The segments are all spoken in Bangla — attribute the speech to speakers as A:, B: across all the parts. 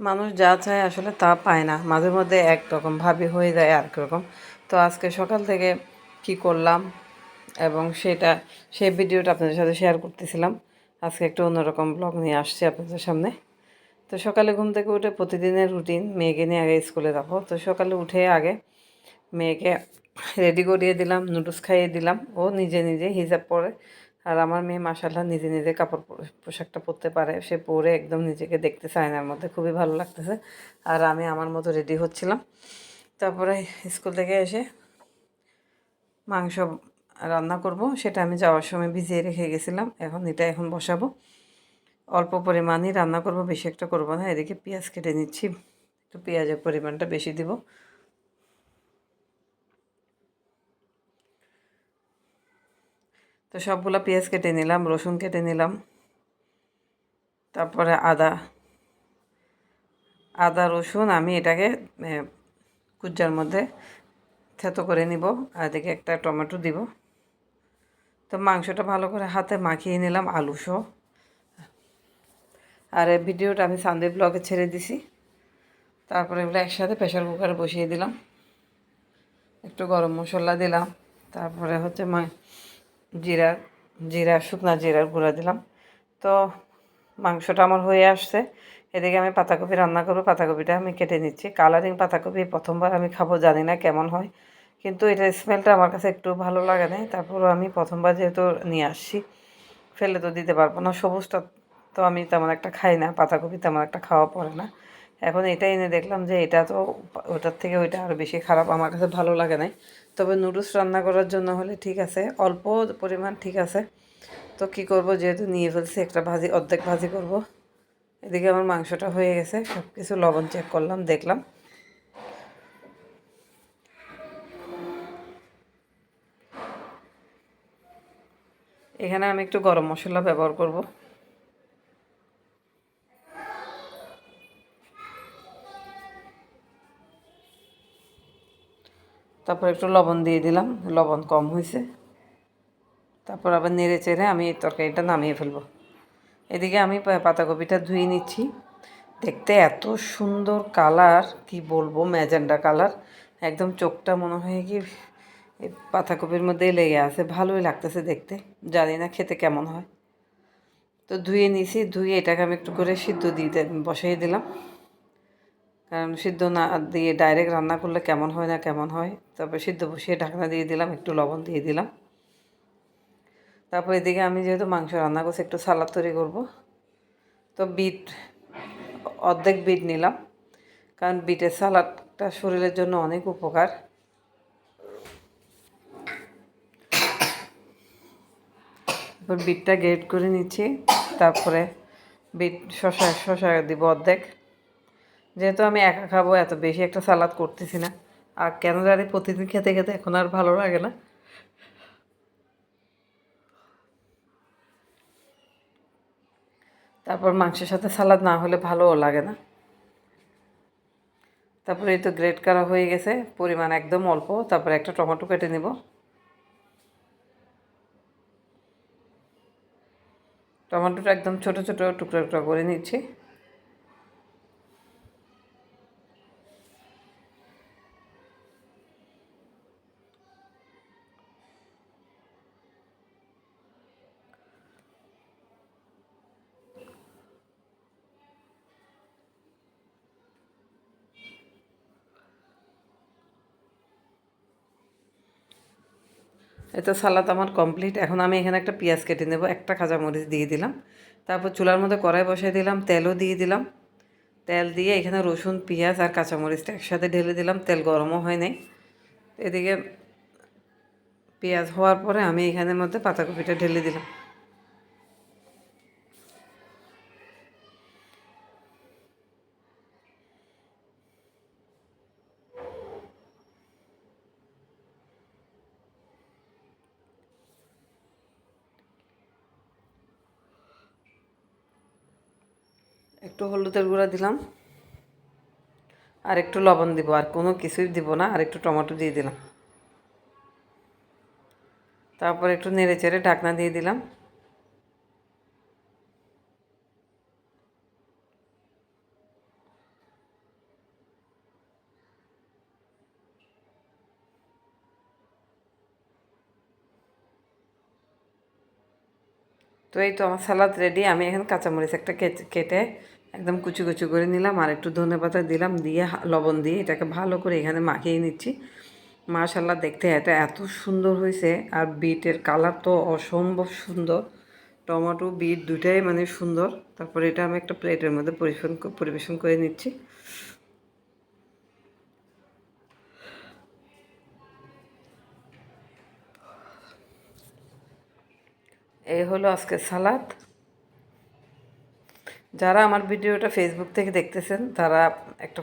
A: মানুষ যা চায় আসলে তা পায় না, মাঝে মধ্যে একরকম ভাবি হয়ে যায় আর রকম। তো আজকে সকাল থেকে কি করলাম এবং সেই ভিডিওটা আপনাদের সাথে শেয়ার করতেছিলাম। আজকে একটু অন্যরকম ব্লগ নিয়ে আসছি আপনাদের সামনে। তো সকালে ঘুম থেকে উঠে প্রতিদিনের রুটিন, মেয়েকে নিয়ে আগে স্কুলে যাবো। তো সকালে উঠে আগে মেয়েকে রেডি করিয়ে দিলাম, নুডলস খাইয়ে দিলাম। ও নিজে নিজে হিজাব পরে, আর আমার মেয়ে মাশাআল্লাহ নিজে নিজে পোশাকটা পরতে পারে। সে পরে একদম নিজেকে দেখতেছে আয়নার মধ্যে, খুবই ভালো লাগতেছে। আর আমি আমার মতো রেডি হচ্ছিলাম। তারপরে স্কুল থেকে এসে মাংস রান্না করব, সেটা আমি যাওয়ার সময় ভিজিয়ে রেখে গেছিলাম। এখন বসাবো। অল্প পরিমাণই রান্না করব, বেশি একটা করব না। এদিকে পেঁয়াজ কেটে নিচ্ছি, একটু পেঁয়াজের পরিমাণটা বেশি দিব। তো সবগুলো পেঁয়াজ কেটে নিলাম, রসুন কেটে নিলাম, তারপরে আদা রসুন আমি এটাকে কুজ্জার মধ্যে থেতো করে নিব। আর এদিকে একটা টমেটো দিব। তো মাংসটা ভালো করে হাতে মাখিয়ে নিলাম আলু সহ। আর এই ভিডিওটা আমি সানডে ব্লগে ছেড়ে দিছি। তারপরে এগুলো একসাথে প্রেশার কুকারে বসিয়ে দিলাম, একটু গরম মশলা দিলাম, তারপরে হচ্ছে জিরা শুকনা জিরার গুঁড়া দিলাম। তো মাংসটা আমার হয়ে আসছে। এদিকে আমি পাতাকপি রান্না করবো। পাতাকপিটা আমি কেটে নিচ্ছি। কালারিং পাতাকপি প্রথমবার আমি খাবো, জানি না কেমন হয়, কিন্তু এটার স্মেলটা আমার কাছে একটু ভালো লাগে না। তারপরও আমি প্রথমবার যেহেতু নিয়ে আসছি, ফেলে তো দিতে পারবো না। সবুজটা তো আমি তেমন একটা খাই না, পাতাকপি তেমন একটা খাওয়া পড়ে না। এখন এটা এনে দেখলাম যে এটা তো ওটার থেকে ওইটা আরও বেশি খারাপ, আমার কাছে ভালো লাগে নাই। তবে নুডলস রান্না করার জন্য হলে ঠিক আছে, অল্প পরিমাণ ঠিক আছে। তো কী করব, যেহেতু নিয়ে ফেলছি, একটা অর্ধেক ভাজি করব। এদিকে আমার মাংসটা হয়ে গেছে, সব কিছু লবণ চেক করলাম, দেখলাম। এখানে আমি একটু গরম মশলা ব্যবহার করব। তারপর একটু লবণ দিয়ে দিলাম, লবণ কম হয়েছে। তারপর আবার নেড়ে চেড়ে আমি এই তরকারিটা নামিয়ে ফেলবো। এদিকে আমি পাতাকপিটা ধুয়ে নিচ্ছি। দেখতে এত সুন্দর কালার, কি বলবো, ম্যাজেন্ডা কালার। একদম চোখটা মনে হয় কি এই পাতাকপির মধ্যেই লেগে আছে, ভালোই লাগতেছে দেখতে। জানি না খেতে কেমন হয়। তো ধুয়ে নিছি, ধুয়ে এটাকে আমি একটু করে সিদ্ধ বসিয়ে দিলাম। কারণ সিদ্ধ না দিয়ে ডাইরেক্ট রান্না করলে কেমন হয় না কেমন হয়। তারপর সিদ্ধ বসিয়ে ঢাকনা দিয়ে দিলাম, একটু লবণ দিয়ে দিলাম। তারপর এদিকে আমি যেহেতু মাংস রান্না করছি, একটু সালাদ তৈরি করব। তো অর্ধেক বিট নিলাম, কারণ বিটের সালাদটা শরীরের জন্য অনেক উপকার। তারপর বিটটা গ্রেট করে নিচ্ছি। তারপরে শশা দিব অর্ধেক। যেহেতু আমি একা খাবো, এত বেশি একটা সালাদ করতেছি না। আর কেন জানি প্রতিদিন খেতে খেতে এখন আর ভালো লাগে না। তারপর মাংসের সাথে সালাদ না হলে ভালোও লাগে না। তারপরে এই তো গ্রেট করা হয়ে গেছে, পরিমাণ একদম অল্প। তারপরে একটা টমেটো কেটে নেব। টমেটোটা একদম ছোট ছোট টুকরো টুকরো করে নিচ্ছি। এই তো সালাদ আমার কমপ্লিট। এখন আমি এখানে একটা পেঁয়াজ কেটে নেব, একটা কাঁচামরিচ দিয়ে দিলাম। তারপর চুলার মধ্যে কড়াই বসাই দিলাম, তেলও দিয়ে দিলাম। তেল দিয়ে এখানে রসুন, পেঁয়াজ আর কাঁচামরিচটা একসাথে ঢেলে দিলাম। তেল গরমও হয় নাই। এদিকে পেঁয়াজ হওয়ার পরে আমি এখানের মধ্যে পাতাকপিটা ঢেলে দিলাম। একটু হলুদের গুঁড়া দিলাম, আর একটু লবণ দিব, আর কোনো কিছুই দিব না। আর একটু টমেটো দিয়ে দিলাম। তারপর একটু নেড়ে চেড়ে ঢাকনা দিয়ে দিলাম। তো এই তো আমার সালাদ রেডি। আমি এখন কাঁচামরিচ একটা কেটে একদম কুচি কুচি করে নিলাম, আর একটু ধনেপাতা দিলাম, দিয়ে লবণ দিয়ে এটাকে ভালো করে এখানে মাখিয়ে নিচ্ছি। মাশাল্লাহ, দেখতে এটা এত সুন্দর হয়েছে, আর বিটের কালার তো অসম্ভব সুন্দর। টমেটো বিট দুটাই মানে সুন্দর। তারপরে এটা আমি একটা প্লেটের মধ্যে পরিবেশন করে নিচ্ছি। এই হলো আজকে সালাদ। যারা আমার ভিডিওটা ফেসবুক থেকে দেখতেছেন তারা একটা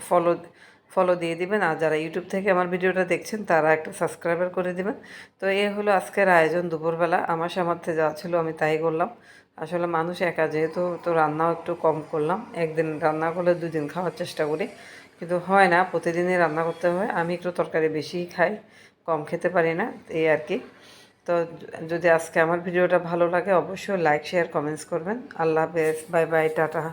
A: ফলো দিয়ে দিবেন, আর যারা ইউটিউব থেকে আমার ভিডিওটা দেখছেন তারা একটা সাবস্ক্রাইবার করে দিবেন। তো এই হলো আজকের আয়োজন। দুপুরবেলা আমার সামর্থ্যে যা ছিল আমি তাই করলাম। আসলে মানুষ একা যেহেতু, তো রান্নাও একটু কম করলাম। একদিন রান্না করলে 2 দিন খাওয়ার চেষ্টা করি, কিন্তু হয় না, প্রতিদিনই রান্না করতে হয়। আমি একটু তরকারি বেশিই খাই, কম খেতে পারি না, এই আর কি। তো যদি আজকে আমার ভিডিওটা ভালো লাগে অবশ্যই লাইক শেয়ার কমেন্টস করবেন। আল্লাহ হাফেজ, বাই বাই, টাটা।